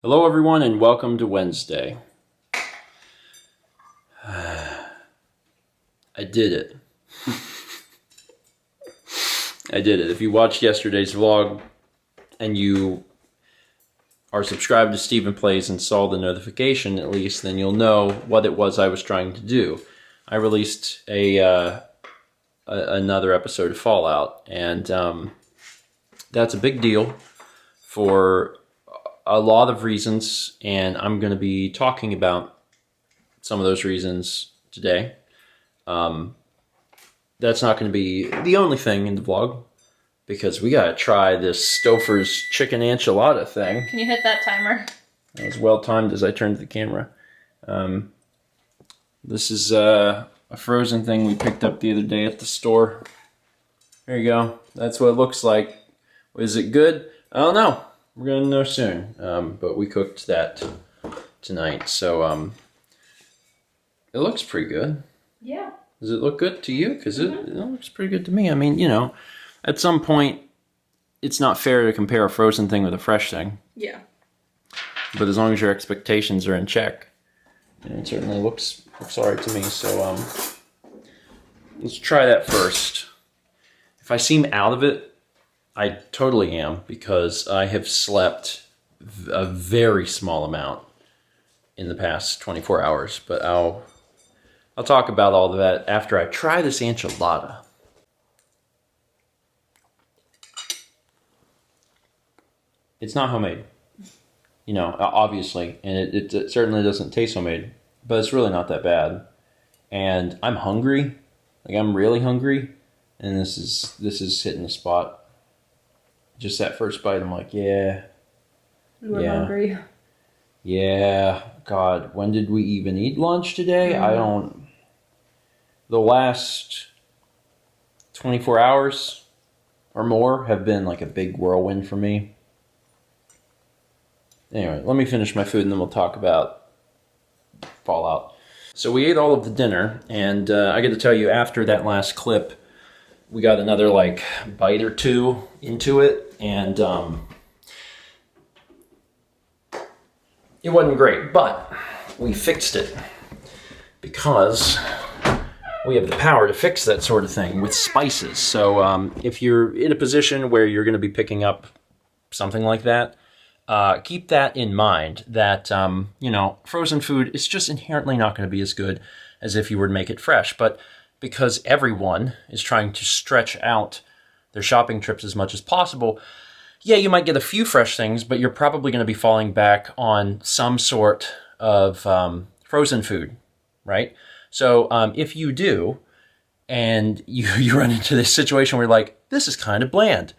Hello everyone and welcome to Wednesday. I did it. I did it. If you watched yesterday's vlog and you are subscribed to Stephen Plays and saw the notification at least, then you'll know what it was I was trying to do. I released another episode of Fallout, and that's a big deal for a lot of reasons, and I'm going to be talking about some of those reasons today. That's not going to be the only thing in the vlog, because we got to try this Stouffer's chicken enchilada thing. Can you hit that timer? As well timed as I turned to the camera. This is a frozen thing we picked up the other day at the store. There you go. That's what it looks like. Is it good? I don't know. We're going to know soon, but we cooked that tonight, so it looks pretty good. Yeah. Does it look good to you? Because it looks pretty good to me. I mean, you know, at some point, it's not fair to compare a frozen thing with a fresh thing. Yeah. But as long as your expectations are in check, it certainly looks all right to me. So let's try that first. If I seem out of it, I totally am, because I have slept a very small amount in the past 24 hours. But I'll talk about all of that after I try this enchilada. It's not homemade, you know, obviously, and it certainly doesn't taste homemade, but it's really not that bad. And I'm hungry, like I'm really hungry, and this is hitting the spot. Just that first bite, I'm like, yeah. We're hungry. Yeah, God, when did we even eat lunch today? The last 24 hours or more have been like a big whirlwind for me. Anyway, let me finish my food and then we'll talk about Fallout. So we ate all of the dinner, and I got to tell you, after that last clip, we got another like bite or two into it, and it wasn't great, but we fixed it because we have the power to fix that sort of thing with spices. So if you're in a position where you're going to be picking up something like that, keep that in mind, that you know, frozen food is just inherently not going to be as good as if you were to make it fresh. But because everyone is trying to stretch out their shopping trips as much as possible, yeah, you might get a few fresh things, but you're probably going to be falling back on some sort of frozen food, right? So if you do, and you run into this situation where you're like, this is kind of bland,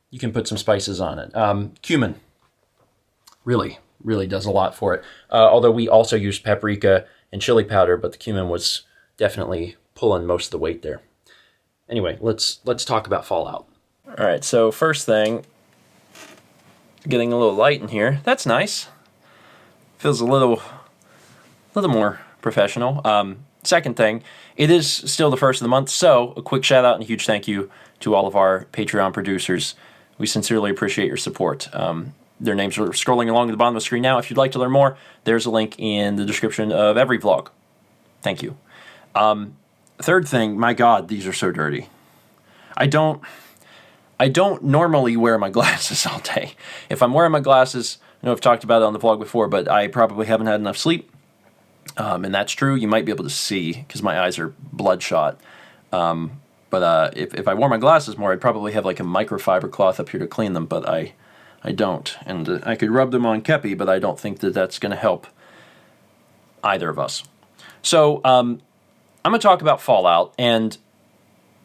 you can put some spices on it. Cumin really does a lot for it. Although we also used paprika and chili powder, but the cumin was definitely pulling most of the weight there. Anyway, let's talk about Fallout. All right, so first thing, getting a little light in here. That's nice. Feels a little more professional. Second thing, it is still the first of the month, so a quick shout out and a huge thank you to all of our Patreon producers. We sincerely appreciate your support. Their names are scrolling along at the bottom of the screen now. If you'd like to learn more, there's a link in the description of every vlog. Thank you. Third thing, my God, these are so dirty. I don't normally wear my glasses all day. If I'm wearing my glasses, I know I've talked about it on the vlog before, but I probably haven't had enough sleep. And that's true. You might be able to see because my eyes are bloodshot. But if I wore my glasses more, I'd probably have like a microfiber cloth up here to clean them, but I don't. And I could rub them on Kepi, but I don't think that that's going to help either of us. So I'm going to talk about Fallout, and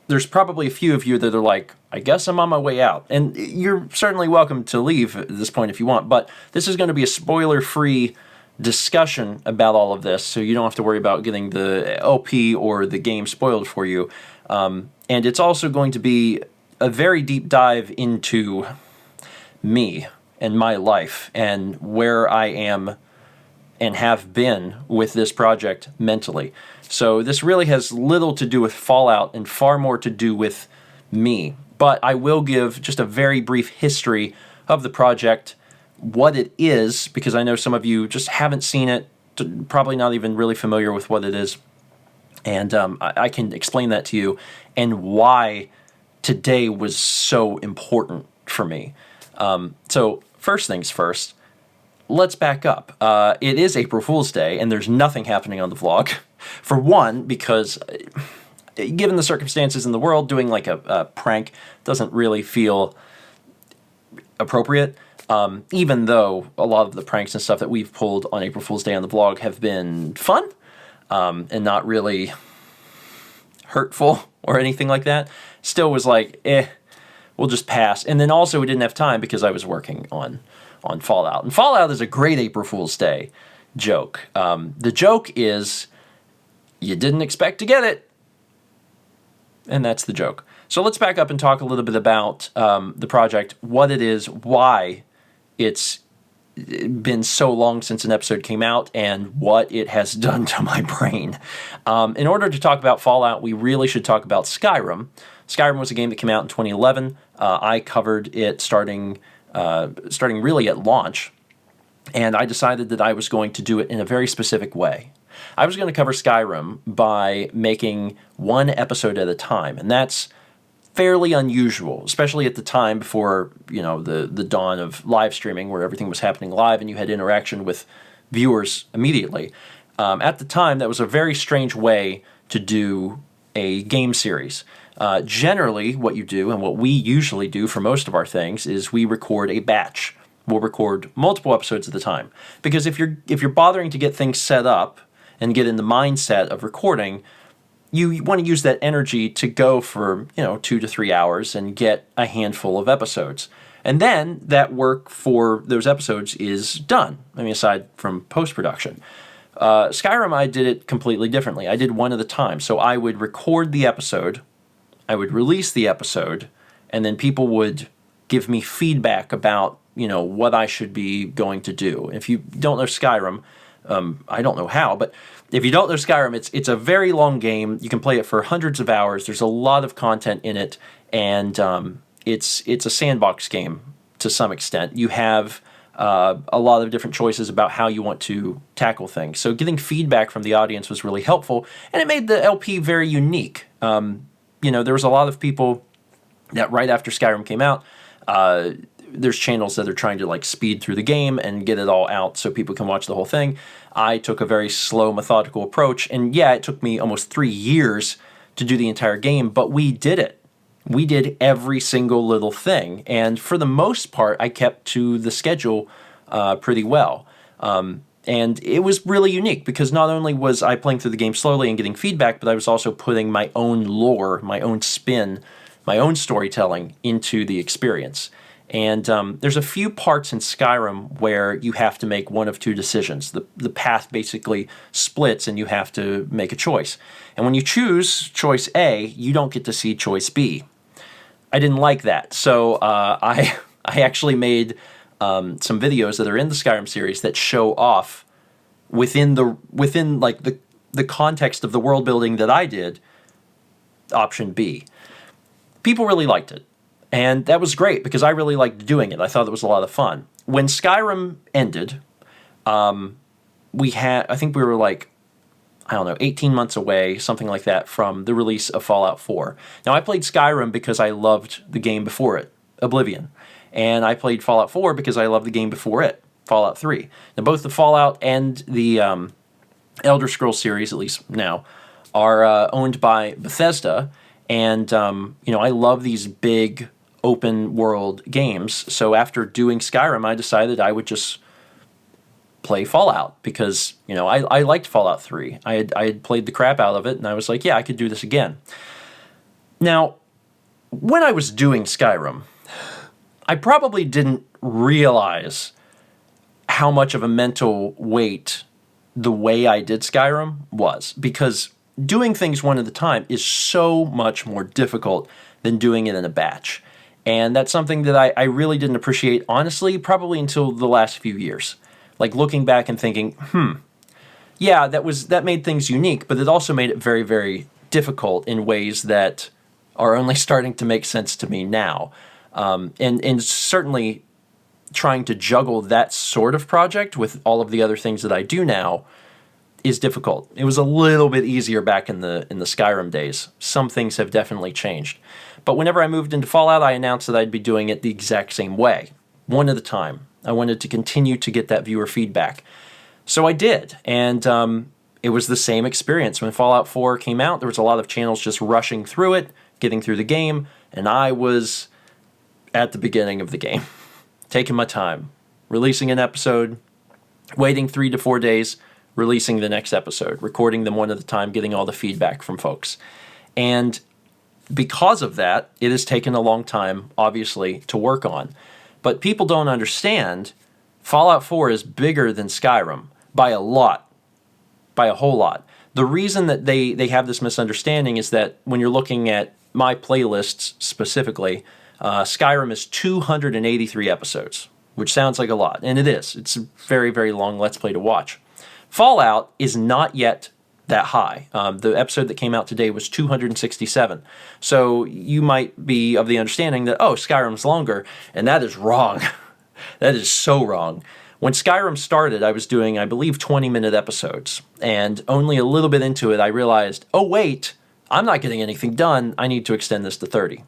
there's probably a few of you that are like, I guess I'm on my way out. And you're certainly welcome to leave at this point if you want, but this is going to be a spoiler-free discussion about all of this, so you don't have to worry about getting the LP or the game spoiled for you. And it's also going to be a very deep dive into me and my life and where I am and have been with this project mentally. So this really has little to do with Fallout and far more to do with me. But I will give just a very brief history of the project, what it is, because I know some of you just haven't seen it, probably not even really familiar with what it is. And I can explain that to you and why today was so important for me. So first things first, let's back up. It is April Fool's Day, and there's nothing happening on the vlog. For one, because given the circumstances in the world, doing like a prank doesn't really feel appropriate. Even though a lot of the pranks and stuff that we've pulled on April Fool's Day on the vlog have been fun and not really hurtful or anything like that, still was like, we'll just pass. And then also we didn't have time because I was working on Fallout. And Fallout is a great April Fool's Day joke. The joke is you didn't expect to get it. And that's the joke. So let's back up and talk a little bit about the project, what it is, why it's been so long since an episode came out, and what it has done to my brain. In order to talk about Fallout, we really should talk about Skyrim. Skyrim was a game that came out in 2011. I covered it starting really at launch, and I decided that I was going to do it in a very specific way. I was going to cover Skyrim by making one episode at a time, and that's fairly unusual, especially at the time before, the dawn of live streaming, where everything was happening live and you had interaction with viewers immediately. At the time, that was a very strange way to do a game series. Generally, what you do, and what we usually do for most of our things, is we record a batch. We'll record multiple episodes at a time, because if you're bothering to get things set up and get in the mindset of recording, you want to use that energy to go for 2 to 3 hours and get a handful of episodes. And then that work for those episodes is done. I mean, aside from post-production. Skyrim, I did it completely differently. I did one at a time. So I would record the episode, I would release the episode, and then people would give me feedback about, what I should be going to do. If you don't know Skyrim, I don't know how, but if you don't know Skyrim, it's a very long game. You can play it for hundreds of hours. There's a lot of content in it, and it's a sandbox game to some extent. You have a lot of different choices about how you want to tackle things. So getting feedback from the audience was really helpful, and it made the LP very unique. There was a lot of people that right after Skyrim came out, there's channels that are trying to speed through the game and get it all out so people can watch the whole thing. I took a very slow, methodical approach, and it took me almost 3 years to do the entire game, but we did it. We did every single little thing, and for the most part, I kept to the schedule pretty well. And it was really unique, because not only was I playing through the game slowly and getting feedback, but I was also putting my own lore, my own spin, my own storytelling into the experience. And there's a few parts in Skyrim where you have to make one of two decisions. The path basically splits and you have to make a choice. And when you choose choice A, you don't get to see choice B. I didn't like that. So I actually made some videos that are in the Skyrim series that show off within the context of the world building that I did, option B. People really liked it. And that was great, because I really liked doing it. I thought it was a lot of fun. When Skyrim ended, I think we were 18 months away, something like that, from the release of Fallout 4. Now, I played Skyrim because I loved the game before it, Oblivion. And I played Fallout 4 because I loved the game before it, Fallout 3. Now, both the Fallout and the Elder Scrolls series, at least now, are owned by Bethesda. And, I love these big open world games. So after doing Skyrim, I decided I would just play Fallout, because, I liked Fallout 3. I had played the crap out of it, and I was like, I could do this again. Now, when I was doing Skyrim, I probably didn't realize how much of a mental weight the way I did Skyrim was, because doing things one at a time is so much more difficult than doing it in a batch. And that's something that I really didn't appreciate, honestly, probably until the last few years. Looking back and thinking, that made things unique, but it also made it very, very difficult in ways that are only starting to make sense to me now. And certainly trying to juggle that sort of project with all of the other things that I do now is difficult. It was a little bit easier back in the Skyrim days. Some things have definitely changed. But whenever I moved into Fallout, I announced that I'd be doing it the exact same way, one at a time. I wanted to continue to get that viewer feedback. So I did, and it was the same experience. When Fallout 4 came out, there was a lot of channels just rushing through it, getting through the game, and I was at the beginning of the game, taking my time, releasing an episode, waiting 3 to 4 days, releasing the next episode, recording them one at a time, getting all the feedback from folks. And because of that, it has taken a long time, obviously, to work on. But people don't understand, Fallout 4 is bigger than Skyrim by a lot, by a whole lot. The reason that they have this misunderstanding is that when you're looking at my playlists specifically, Skyrim is 283 episodes, which sounds like a lot, and it is. It's a very, very long Let's Play to watch. Fallout is not yet that high. The episode that came out today was 267. So you might be of the understanding that, oh, Skyrim's longer, and that is wrong. That is so wrong. When Skyrim started, I was doing, I believe, 20-minute episodes, and only a little bit into it, I realized, oh, wait, I'm not getting anything done. I need to extend this to 30.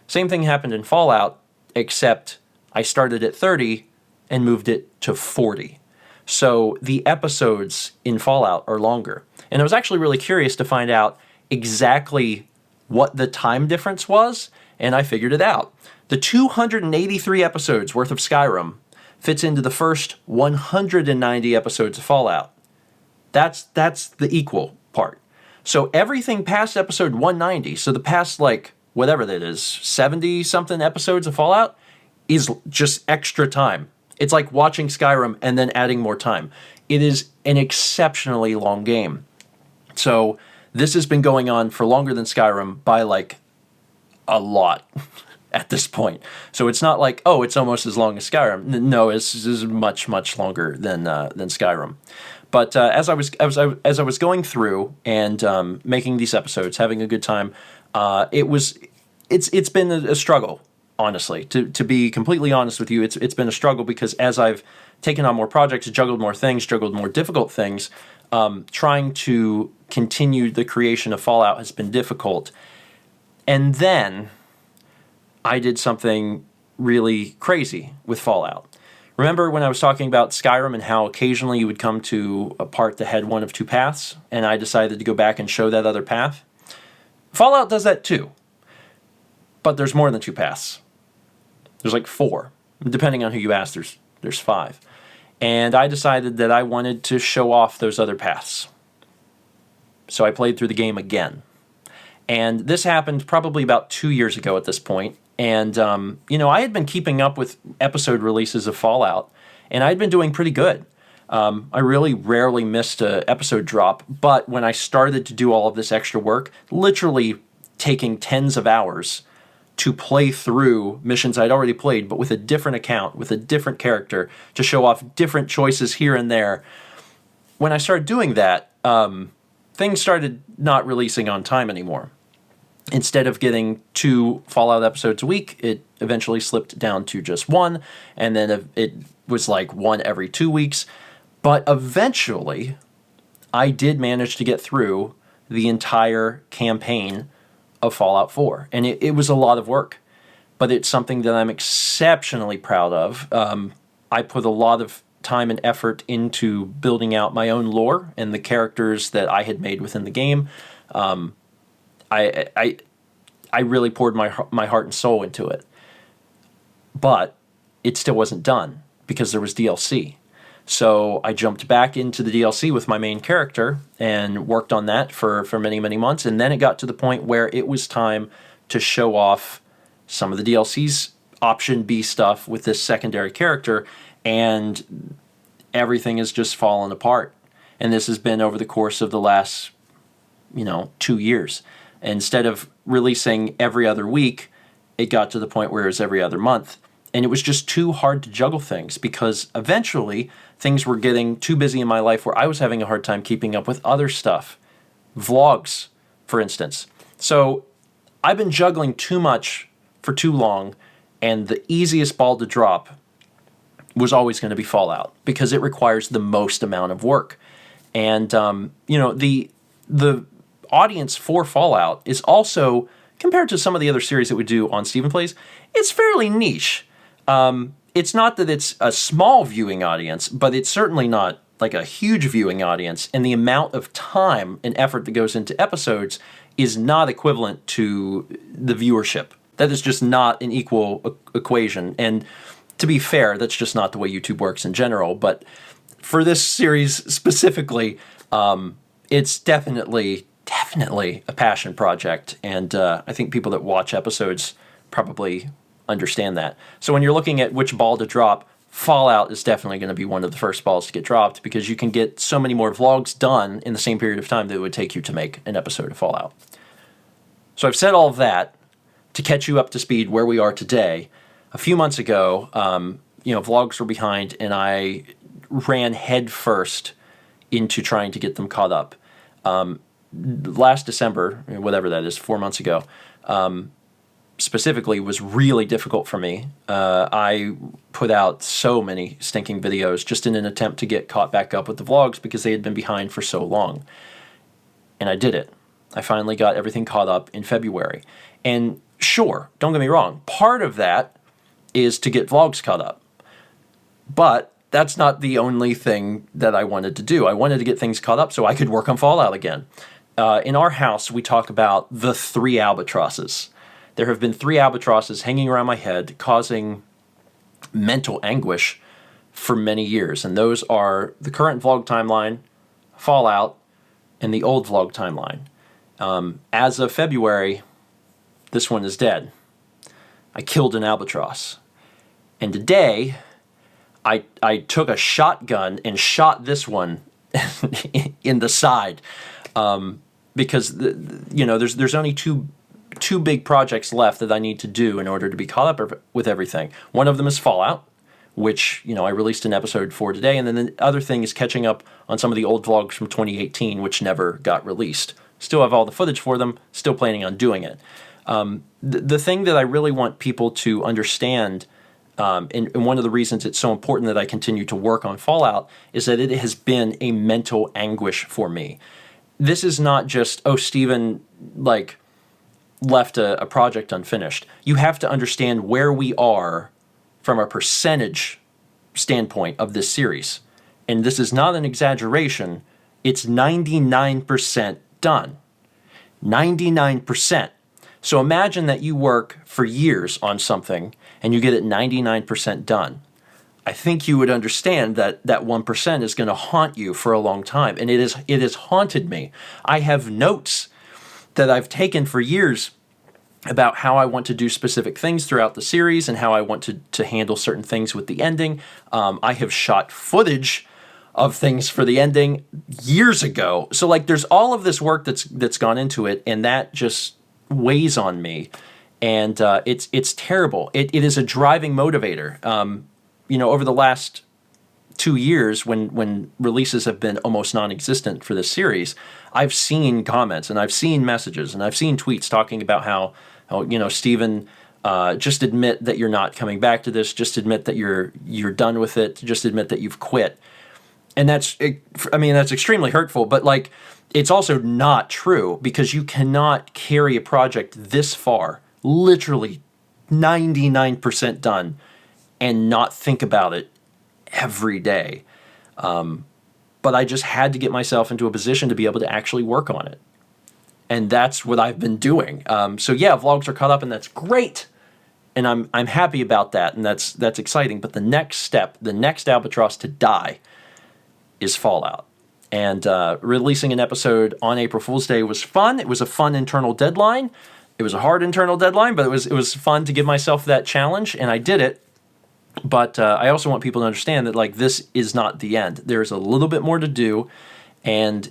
Same thing happened in Fallout, except I started at 30 and moved it to 40. So the episodes in Fallout are longer. And I was actually really curious to find out exactly what the time difference was, and I figured it out. The 283 episodes worth of Skyrim fits into the first 190 episodes of Fallout. That's the equal part. So everything past episode 190, so the past, like, whatever that is, 70-something episodes of Fallout, is just extra time. It's like watching Skyrim and then adding more time. It is an exceptionally long game. So this has been going on for longer than Skyrim by like a lot at this point. So it's not like, oh, it's almost as long as Skyrim. No, this is much, much longer than Skyrim. But as I was going through and making these episodes, having a good time, it's been a struggle. Honestly, to be completely honest with you, it's been a struggle because as I've taken on more projects, juggled more things, juggled more difficult things, trying to continue the creation of Fallout has been difficult. And then I did something really crazy with Fallout. Remember when I was talking about Skyrim and how occasionally you would come to a part that had one of two paths, and I decided to go back and show that other path? Fallout does that too. But there's more than two paths. There's like 4. Depending on who you ask, there's 5. And I decided that I wanted to show off those other paths. So I played through the game again. And this happened probably about 2 years ago at this point. And, I had been keeping up with episode releases of Fallout, and I'd been doing pretty good. I really rarely missed an episode drop, but when I started to do all of this extra work, literally taking tens of hours to play through missions I'd already played, but with a different account, with a different character, to show off different choices here and there. When I started doing that, things started not releasing on time anymore. Instead of getting 2 Fallout episodes a week, it eventually slipped down to just 1, and then it was like 1 every 2 weeks. But eventually, I did manage to get through the entire campaign of Fallout 4. And it was a lot of work, but it's something that I'm exceptionally proud of. I put a lot of time and effort into building out my own lore and the characters that I had made within the game. I really poured my heart and soul into it. But it still wasn't done because there was DLC. So I jumped back into the DLC with my main character and worked on that for many, many months. And then it got to the point where it was time to show off some of the DLC's Option B stuff with this secondary character. And everything has just fallen apart. And this has been over the course of the last, 2 years. Instead of releasing every other week, it got to the point where it was every other month. And it was just too hard to juggle things because eventually things were getting too busy in my life where I was having a hard time keeping up with other stuff. Vlogs, for instance. So I've been juggling too much for too long, and the easiest ball to drop was always going to be Fallout because it requires the most amount of work. And, the audience for Fallout is also, compared to some of the other series that we do on Stephen Plays, it's fairly niche. It's not that it's a small viewing audience, but it's certainly not like a huge viewing audience. And the amount of time and effort that goes into episodes is not equivalent to the viewership. That is just not an equal equation. And to be fair, that's just not the way YouTube works in general. But for this series specifically, it's definitely a passion project. And I think people that watch episodes probably understand that. So when you're looking at which ball to drop, Fallout is definitely going to be one of the first balls to get dropped because you can get so many more vlogs done in the same period of time that it would take you to make an episode of Fallout. So I've said all of that to catch you up to speed where we are today. A few months ago, vlogs were behind, and I ran head first into trying to get them caught up. Last December, whatever that is, 4 months ago, specifically was really difficult for me. I put out so many stinking videos just in an attempt to get caught back up with the vlogs because they had been behind for so long. And I did it. I finally got everything caught up in February. And sure, don't get me wrong, part of that is to get vlogs caught up. But that's not the only thing that I wanted to do. I wanted to get things caught up so I could work on Fallout again. In our house, we talk about the 3 albatrosses. There have been 3 albatrosses hanging around my head, causing mental anguish for many years. And those are the current vlog timeline, Fallout, and the old vlog timeline. As of February, this one is dead. I killed an albatross. And today, I took a shotgun and shot this one in the side. Because there's only two big projects left that I need to do in order to be caught up with everything. One of them is Fallout, which I released an episode for today, and then the other thing is catching up on some of the old vlogs from 2018, which never got released. Still have all the footage for them, still planning on doing it. The thing that I really want people to understand, and one of the reasons it's so important that I continue to work on Fallout, is that it has been a mental anguish for me. This is not just, Steven, left a project unfinished. You have to understand where we are from a percentage standpoint of this series. And this is not an exaggeration. It's 99% done. 99%. So imagine that you work for years on something and you get it 99% done. I think you would understand that 1% is going to haunt you for a long time. And it has haunted me. I have notes that I've taken for years about how I want to do specific things throughout the series and how I want to handle certain things with the ending. I have shot footage of things for the ending years ago. So there's all of this work that's gone into it, and that just weighs on me. And it's terrible. It is a driving motivator. Over the last 2 years, when releases have been almost non-existent for this series, I've seen comments and I've seen messages and I've seen tweets talking about how Steven, just admit that you're not coming back to this. Just admit that you're done with it. Just admit that you've quit. And that's extremely hurtful. But it's also not true because you cannot carry a project this far, literally 99% done, and not think about it every day. But I just had to get myself into a position to be able to actually work on it. And that's what I've been doing. So yeah, vlogs are caught up, and that's great. And I'm happy about that, and that's exciting. But the next step, the next albatross to die, is Fallout. And releasing an episode on April Fool's Day was fun. It was a fun internal deadline. It was a hard internal deadline, but it was fun to give myself that challenge, and I did it. But I also want people to understand that this is not the end. There's a little bit more to do, and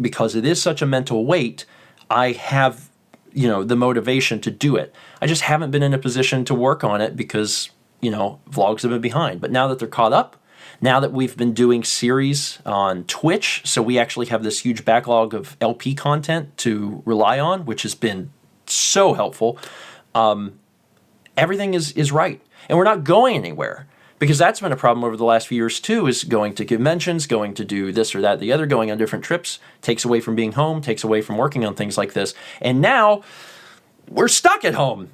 because it is such a mental weight, I have the motivation to do it. I just haven't been in a position to work on it because vlogs have been behind. But now that they're caught up, now that we've been doing series on Twitch, so we actually have this huge backlog of LP content to rely on, which has been so helpful. Everything is right. And we're not going anywhere. Because that's been a problem over the last few years too, is going to conventions, going to do this or that, the other, going on different trips, takes away from being home, takes away from working on things like this. And now we're stuck at home.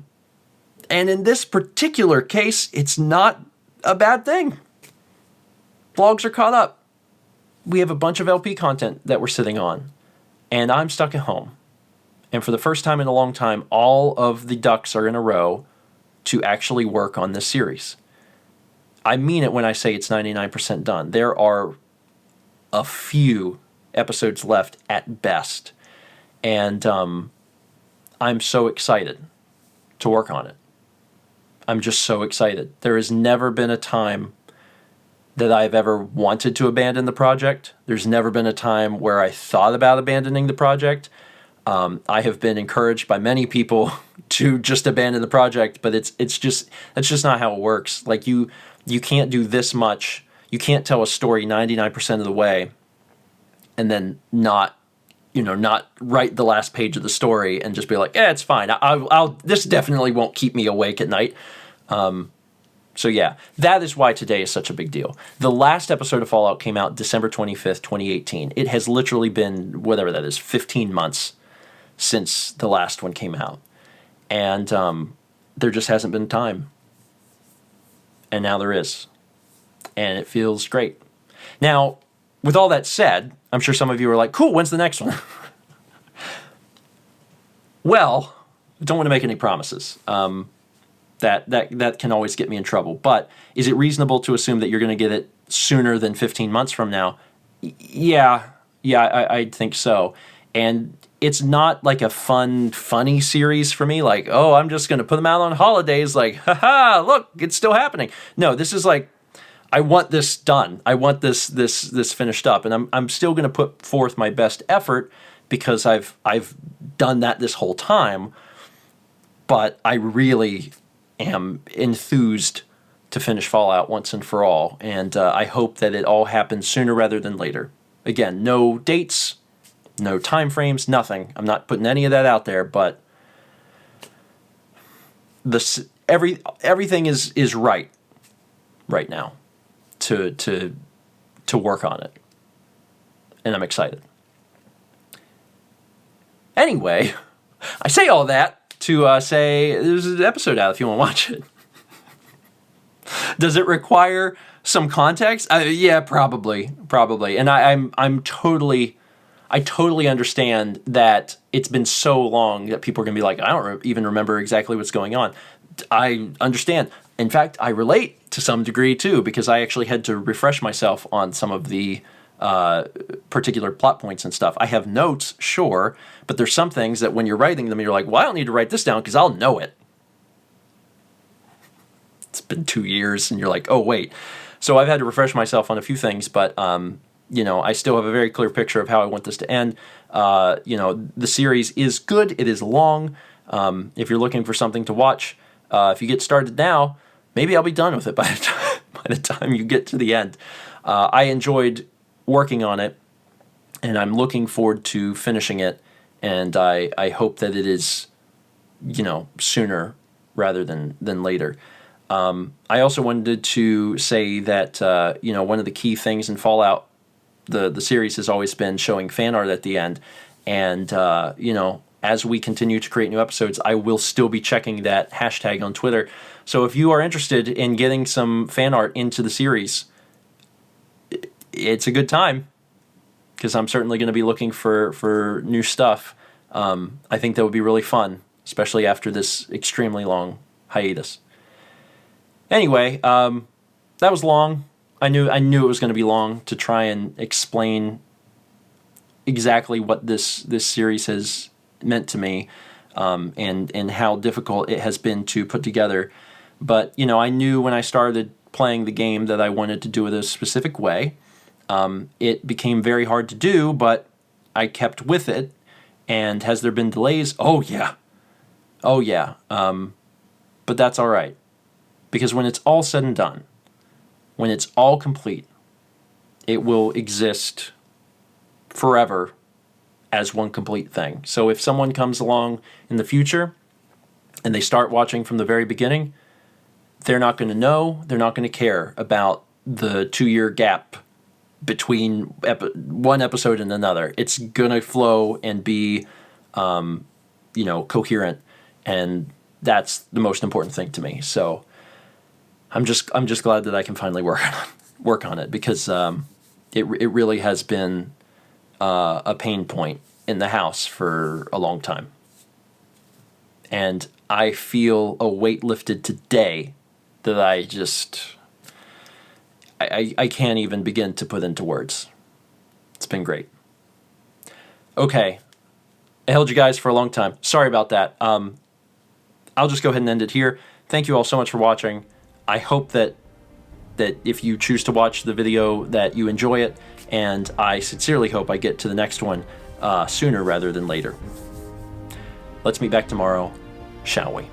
And in this particular case, it's not a bad thing. Vlogs are caught up. We have a bunch of LP content that we're sitting on. And I'm stuck at home. And for the first time in a long time, all of the ducks are in a row to actually work on this series. I mean it when I say it's 99% done. There are a few episodes left at best. And I'm so excited to work on it. I'm just so excited. There has never been a time that I've ever wanted to abandon the project. There's never been a time where I thought about abandoning the project. I have been encouraged by many people to just abandon the project, but that's just not how it works. Like you can't do this much. You can't tell a story 99% of the way and then not write the last page of the story and just be like, it's fine. This definitely won't keep me awake at night. So yeah, that is why today is such a big deal. The last episode of Fallout came out December 25th, 2018. It has literally been, whatever that is, 15 months since the last one came out. And there just hasn't been time. And now there is. And it feels great. Now, with all that said, I'm sure some of you are like, cool, when's the next one? Well, I don't want to make any promises. That can always get me in trouble. But is it reasonable to assume that you're going to get it sooner than 15 months from now? Yeah, I think so. And it's not like a funny series for me. Like, oh, I'm just going to put them out on holidays. Like, haha, look, it's still happening. No, this is like, I want this done. I want this finished up. And I'm still going to put forth my best effort because I've done that this whole time. But I really am enthused to finish Fallout once and for all. And I hope that it all happens sooner rather than later. Again, no dates, no time frames, nothing. I'm not putting any of that out there, but everything is right now to work on it. And I'm excited. Anyway, I say all that to say there's an episode out if you want to watch it. Does it require some context? Yeah, probably. And I totally understand that it's been so long that people are going to be like, I don't even remember exactly what's going on. I understand. In fact, I relate to some degree too, because I actually had to refresh myself on some of the particular plot points and stuff. I have notes, sure, but there's some things that when you're writing them, you're like, well, I don't need to write this down because I'll know it. It's been 2 years and you're like, oh, wait. So I've had to refresh myself on a few things, but, I still have a very clear picture of how I want this to end. The series is good. It is long. If you're looking for something to watch, if you get started now, maybe I'll be done with it by the time you get to the end. I enjoyed working on it, and I'm looking forward to finishing it, and I hope that it is, sooner rather than later. I also wanted to say that, one of the key things in Fallout, the series has always been showing fan art at the end, and, as we continue to create new episodes, I will still be checking that hashtag on Twitter. So if you are interested in getting some fan art into the series, it's a good time, because I'm certainly going to be looking for new stuff. I think that would be really fun, especially after this extremely long hiatus. Anyway, that was long. I knew it was going to be long to try and explain exactly what this series has meant to me, and how difficult it has been to put together. But, I knew when I started playing the game that I wanted to do it a specific way. It became very hard to do, but I kept with it. And has there been delays? Oh, yeah. But that's all right. Because when it's all said and done, when it's all complete, it will exist forever as one complete thing. So if someone comes along in the future and they start watching from the very beginning, they're not going to know, they're not going to care about the 2-year gap between one episode and another. It's going to flow and be, coherent, and that's the most important thing to me. So I'm just glad that I can finally work on it, because it really has been a pain point in the house for a long time. And I feel a weight lifted today that I can't even begin to put into words. It's been great. Okay. I held you guys for a long time. Sorry about that. I'll just go ahead and end it here. Thank you all so much for watching. I hope that if you choose to watch the video that you enjoy it, and I sincerely hope I get to the next one sooner rather than later. Let's meet back tomorrow, shall we?